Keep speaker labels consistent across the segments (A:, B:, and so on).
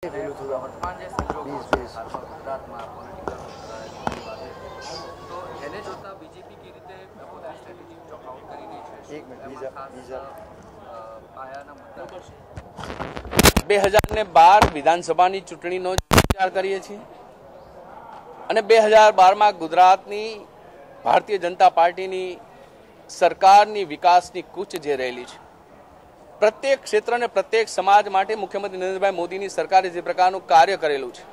A: वर्तमान જે સંજોગો છે હાલમાં ગુજરાતમાં પોલિટિકલ તો એને જોતા બીજેપી કેવી રીતે પોતાની સ્ટ્રેટેજી ચોકઆઉટ કરી રહી છે પાયાના મુદ્દા
B: 2012 વિધાનસભાની ચૂંટણીનો વિચાર કરીએ છીએ અને 2012માં ગુજરાતની ભારતીય જનતા પાર્ટીની સરકારની વિકાસની કૂચ જે રહેલી છે प्रत्येक क्षेत्र ने प्रत्येक समाज माटे मुख्यमंत्री नरेंद्रभाई मोदी सरकारे जे प्रकारનું कार्य करेलू है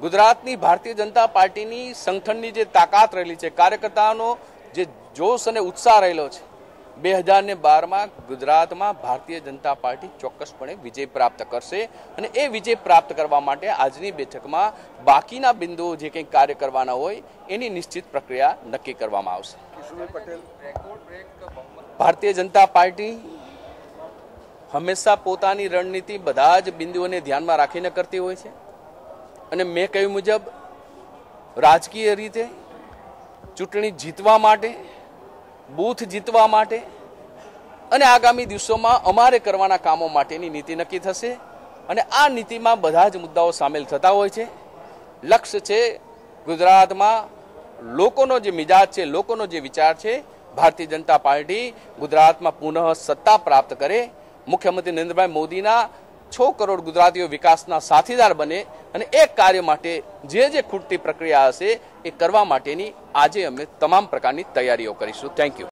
B: गुजरातनी भारतीय जनता पार्टी संगठननी जे ताकत रहेली है कार्यकर्ताओं जे जोश और उत्साह रहेलो है 2012 में गुजरात में भारतीय जनता पार्टी चौक्कसपणे विजय प्राप्त करशे अने ए विजय प्राप्त करवा माटे आजनी बेठक में बाकीना बिंदुओ जे कंई कार्य करवाना होय एनी निश्चित प्रक्रिया नक्की करवामां आवशे। भारतीय जनता पार्टी हमेशा पोतानी रणनीति बधा ज बिंदुओने ध्यान में राखीने करती होय छे अने मैं कह्युं मुजब राजकीय रीते चूंटणी जीतवा माटे बूथ जीतवा माटे अने आगामी दिवसोमां अमारे करवाना कामों माटेनी नीति नक्की थशे अने आ नीतिमां बधा ज मुद्दाओ सामेल थता होय छे। लक्ष्य छे गुजरातमां लोकोनो जे मिजाज छे लोकोनो जे विचार छे भारतीय जनता पार्टी गुजरात में पुनः सत्ता प्राप्त करे मुख्यमंत्री नरेंद्रभाई मोदी 6 करोड़ गुजरातीओ विकासना साथीदार बने अने एक कार्य माटे जे खूटती प्रक्रिया हशे ए करवा माटेनी आजे अमे तमाम प्रकारनी तैयारीओ करीशुं। Thank you.